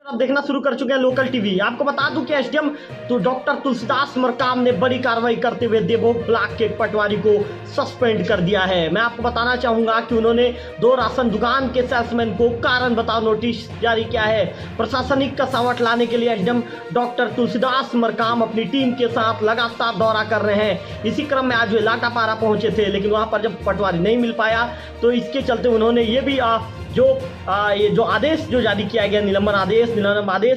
आप देखना शुरू कर चुके हैं लोकल टीवी। आपको बता दूं कि एसडीएम तो डॉक्टर तुलसीदास मरकाम ने बड़ी कार्रवाई करते हुए देवभोग ब्लॉक के पटवारी को सस्पेंड कर दिया है। मैं आपको बताना चाहूंगा कि उन्होंने 2 राशन दुकान के सेल्समैन को कारण बताओ नोटिस जारी किया है। प्रशासनिक कसावट लाने के लिए एसडीएम डॉक्टर तुलसीदास मरकाम अपनी टीम के साथ लगातार दौरा कर रहे हैं। इसी क्रम में आज वे लाटापारा पहुंचे थे, लेकिन वहां पर जब पटवारी नहीं मिल पाया तो इसके चलते उन्होंने ये भी ये जो आदेश जो जारी किया गया, निलंबन आदेश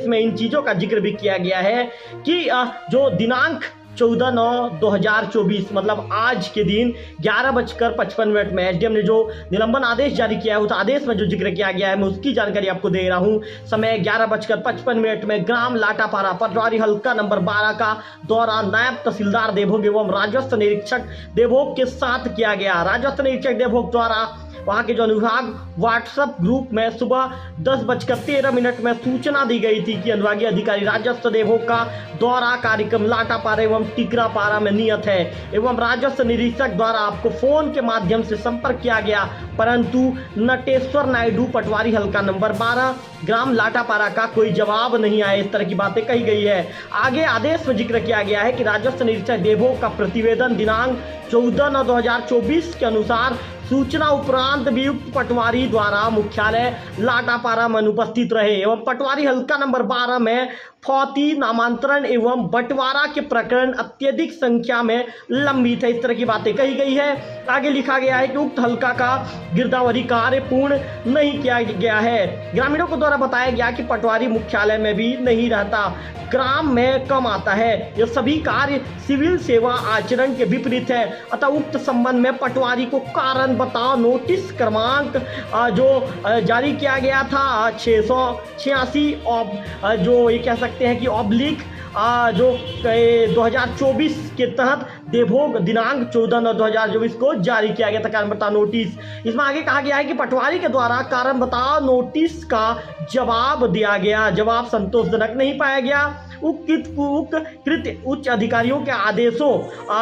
में इन चीज़ों का जिक्र भी किया गया है कि जो दिनांक 14/9/2024 मतलब आज के दिन 11:55 में एसडीएम ने जो निलंबन आदेश जारी किया है, उस आदेश में जो जिक्र किया गया है मैं उसकी जानकारी आपको दे रहा हूं। समय 11:55 में ग्राम लाटापारा पटवारी हल्का नंबर 12 का दौरा नायब तहसीलदार देवभोग एवं राजस्व निरीक्षक देवभोग के साथ किया गया। राजस्व निरीक्षक देवभोग द्वारा वहां के जो अनुविभाग व्हाट्सएप ग्रुप में सुबह 10:13 में सूचना दी गई थी कि अनुविभागीय अधिकारी राजस्व देवभोग का दौरा कार्यक्रम लाटापारा एवं टिकरापारा में नियत है एवं राजस्व निरीक्षक द्वारा आपको फोन के माध्यम से संपर्क किया गया, परंतु नटेश्वर नायडू पटवारी हल्का नंबर 12 ग्राम लाटापारा का कोई जवाब नहीं आया। इस तरह की बातें कही गई है। आगे आदेश में जिक्र किया गया है कि राजस्व निरीक्षक देवभोग का प्रतिवेदन दिनांक 14/9/2024 के अनुसार सूचना उपरांत भी उक्त पटवारी द्वारा मुख्यालय लाटापारा में अनुपस्थित रहे एवं पटवारी हल्का नंबर 12 में फौती नामांतरण एवं बंटवारा के प्रकरण अत्यधिक संख्या में लंबित है। इस तरह की बातें कही गई है। आगे लिखा गया है कि उक्त हल्का का गिरदावरी कार्य पूर्ण नहीं किया गया है। ग्रामीणों को द्वारा बताया गया कि पटवारी मुख्यालय में भी नहीं रहता, ग्राम में कम आता है। यह सभी कार्य सिविल सेवा आचरण के विपरीत है, अतः उक्त संबंध में पटवारी को कारण बताओ नोटिस क्रमांक जो जारी किया गया था 686 जो ये कह सकते हैं कि ऑब्लिक जो 2024 के तहत देवभोग दिनांक 14/9/2024 को जारी किया गया था कारण बताओ नोटिस। इसमें आगे कहा गया है कि पटवारी के द्वारा कारण बताओ नोटिस का जवाब दिया गया, जवाब संतोषजनक नहीं पाया गया। उच्च अधिकारियों के आदेशों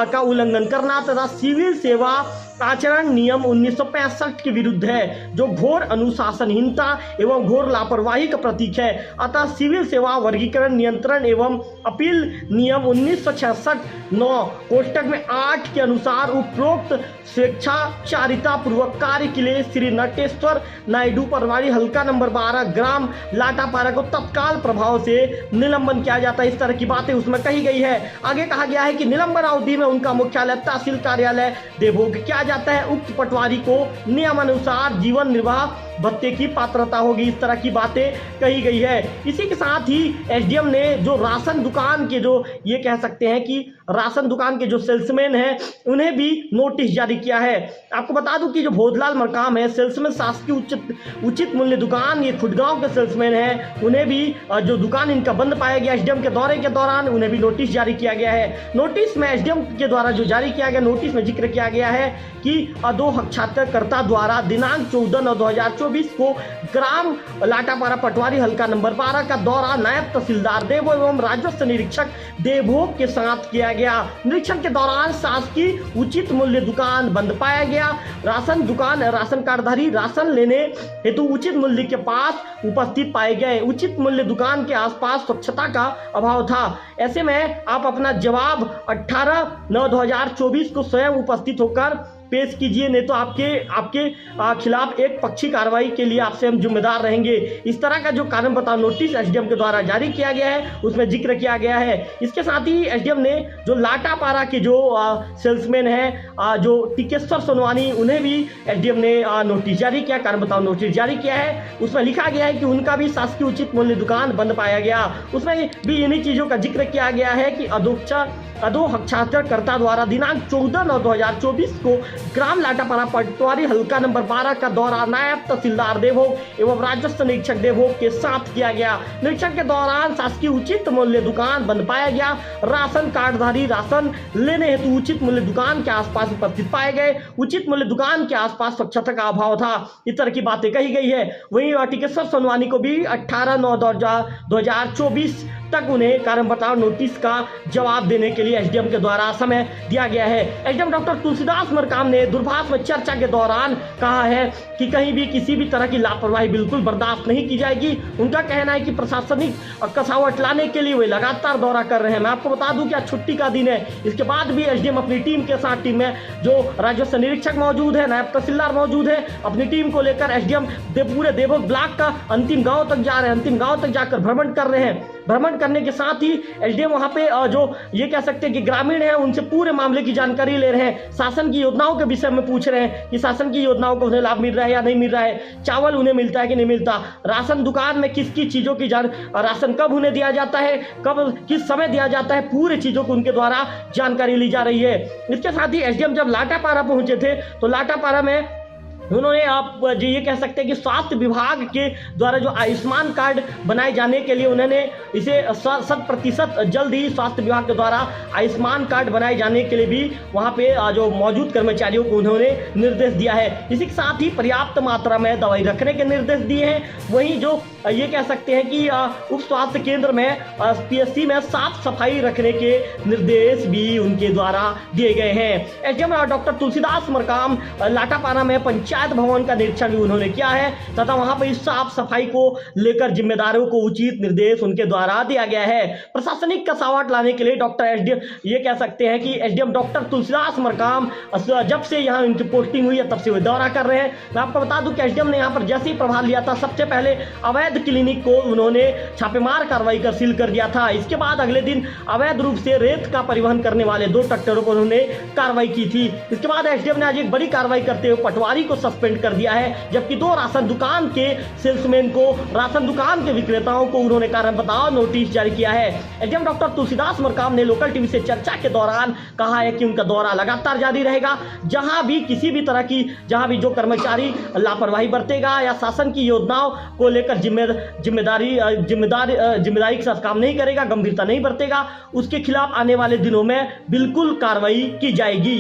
का उल्लंघन करना तथा सिविल सेवा आचरण नियम 1965 के विरुद्ध है, जो घोर अनुशासनहीनता एवं घोर लापरवाही का प्रतीक है। अतः सिविल सेवा वर्गीकरण नियंत्रण एवं अपील नियम 1966(9) कोष्टक में 8 के अनुसार उपरोक्त स्वेच्छाचारिता पूर्वक कार्य के लिए श्री नटेश्वर नायडू पटवारी हल्का नंबर 12 ग्राम लाटापारा को तत्काल प्रभाव से निलंबन किया जाता है। इस तरह की बातें उसमें कही गई है। आगे कहा गया है कि निलंबन अवधि में उनका मुख्यालय तहसील कार्यालय देवभोग किया जाता है। उक्त पटवारी को नियमानुसार जीवन निर्वाह भत्ते की पात्रता होगी। इस तरह की बातें कही गई है। इसी के साथ ही एसडीएम ने जो राशन दुकान के जो ये कह सकते हैं कि राशन दुकान के जो सेल्समैन हैं उन्हें भी नोटिस जारी किया है। आपको बता दूं कि जो भोजलाल मरकाम है सेल्समैन शासकीय उचित मूल्य दुकान, ये खुडगांव के सेल्समैन हैं, उन्हें भी जो दुकान इनका बंद पाया गया एसडीएम के दौरे के दौरान उन्हें भी नोटिस जारी किया गया है। नोटिस में एसडीएम के द्वारा जो जारी किया गया नोटिस में जिक्र किया गया है कि 2 हस्ताक्षरकर्ता द्वारा दिनांक 14/9/2024 को ग्राम लाटापारा पटवारी हल्का नंबर 12 का दौरा नायब तहसीलदार देवभोग एवं राजस्व निरीक्षक देवभोग के साथ किया गया। निरीक्षण के दौरान शासकीय उचित मूल्य दुकान बंद पाया गया। राशन कार्डधारी राशन लेने हेतु उचित मूल्य के पास उपस्थित पाए गए। उचित मूल्य दुकान के आसपास स्वच्छता का अभाव था। ऐसे में आप अपना जवाब 18/9/2024 को स्वयं उपस्थित होकर पेश कीजिए, नहीं तो आपके खिलाफ एक पक्षी कार्रवाई के लिए आपसे हम जिम्मेदार रहेंगे। इस तरह का जो कारण बताओ नोटिस एसडीएम के द्वारा जारी किया गया है उसमें जिक्र किया गया है। इसके साथ ही एसडीएम ने जो लाटापारा के जो सेल्समैन हैं जो टिकेश्वर सोनवानी, उन्हें भी एसडीएम ने नोटिस जारी किया, कारण बताओ नोटिस जारी किया है। उसमें लिखा गया है कि उनका भी शासकीय उचित मूल्य दुकान बंद पाया गया। उसमें भी इन्हीं चीज़ों का जिक्र किया गया है कि अदो हस्ताक्षरकर्ता द्वारा दिनांक 14/9/2024 को ग्राम लाटापारा पटवारी हल्का नंबर 12 का दौरा नायब तहसीलदार देवभोग एवं राजस्व निरीक्षक देवभोग के साथ किया गया। निरीक्षण के दौरान शासकीय उचित मूल्य दुकान बंद पाया गया। राशन कार्डधारी राशन लेने हेतु उचित मूल्य दुकान के आसपास उपस्थित पाए गए। उचित मूल्य दुकान के आसपास स्वच्छता का अभाव था। इस तरह की बातें कही गई है। वहीं टिकेश्वर सोनवानी को भी 18/9/2024 तक उन्हें कारण बताओ नोटिस का जवाब देने के लिए एसडीएम के द्वारा समय दिया गया है। एसडीएम डॉक्टर तुलसीदास मरकाम ने दूरभाष में चर्चा के दौरान कहा है कि कहीं भी किसी भी तरह की लापरवाही बिल्कुल बर्दाश्त नहीं की जाएगी। उनका कहना है कि प्रशासनिक कसावट लाने के लिए वे लगातार दौरा कर रहे हैं। मैं आपको बता दूं कि आज छुट्टी का दिन है, इसके बाद भी एसडीएम अपनी टीम के साथ, टीम में जो राजस्व निरीक्षक मौजूद है, नायब तहसीलदार मौजूद है, अपनी टीम को लेकर एसडीएम पूरे देवोग ब्लॉक का अंतिम गांव तक जा रहे हैं, अंतिम गांव तक जाकर भ्रमण कर रहे हैं। भ्रमण करने के साथ ही एसडीएम वहां पे जो ये कह सकते हैं कि ग्रामीण है उनसे पूरे मामले की जानकारी ले रहे हैं, शासन की योजनाओं के विषय में पूछ रहे हैं कि शासन की योजनाओं को उन्हें लाभ मिल रहा है या नहीं मिल रहा है, चावल उन्हें मिलता है कि नहीं मिलता, राशन दुकान में किस किस चीजों की राशन कब उन्हें दिया जाता है, कब किस समय दिया जाता है, पूरे चीजों को उनके द्वारा जानकारी ली जा रही है। इसके साथ ही एसडीएम जब लाटापारा पहुंचे थे तो लाटापारा में उन्होंने आप जो ये कह सकते हैं कि स्वास्थ्य विभाग के द्वारा जो आयुष्मान कार्ड बनाए जाने के लिए उन्होंने इसे 100% जल्द ही स्वास्थ्य विभाग के द्वारा आयुष्मान कार्ड बनाए जाने के लिए भी वहाँ पे जो मौजूद कर्मचारियों को उन्होंने निर्देश दिया है। इसी के साथ ही पर्याप्त मात्रा में दवाई रखने के निर्देश दिए हैं। वहीं जो ये कह सकते हैं कि उप स्वास्थ्य केंद्र में पीएससी में साफ सफाई रखने के निर्देश भी उनके द्वारा दिए गए हैं। एसडीएम डॉक्टर तुलसीदास मरकाम लाटापारा में पंचायत भवन का निरीक्षण भी उन्होंने किया है तथा वहां पर साफ सफाई को लेकर जिम्मेदारों को उचित निर्देश उनके द्वारा दिया गया है। प्रशासनिक कसावट लाने के लिए डॉक्टर एसडीएम ये कह सकते हैं कि एसडीएम डॉक्टर तुलसीदास मरकाम जब से यहाँ उनकी पोस्टिंग हुई है तब से वे दौरा कर रहे हैं। मैं आपको बता दूं कि एसडीएम ने यहाँ पर जैसे ही प्रभार लिया था सबसे पहले अवैध क्लिनिक को उन्होंने छापेमार कार्रवाई कर सील कर दिया था। इसके बाद अगले दिन अवैध रूप से रेत का परिवहन करने वाले 2 ट्रैक्टरों पर उन्होंने कार्रवाई की थी। इसके बाद एसडीएम ने आज एक बड़ी कार्रवाई करते हुए पटवारी को सस्पेंड कर दिया है, जबकि 2 राशन दुकान के सेल्समैन को, राशन दुकान के विक्रेताओं को उन्होंने कारण बताओ नोटिस जारी किया है। एसडीएम डॉक्टर तुलसीदास मरकाम ने लोकल टीवी से चर्चा के दौरान कहा है कि उनका दौरा लगातार जारी रहेगा। जहां भी किसी भी तरह की, जहां भी जो कर्मचारी लापरवाही बरतेगा या शासन की योजनाओं को लेकर जिम्मेदारी के साथ काम नहीं करेगा, गंभीरता नहीं बरतेगा, उसके खिलाफ आने वाले दिनों में बिल्कुल कार्रवाई की जाएगी।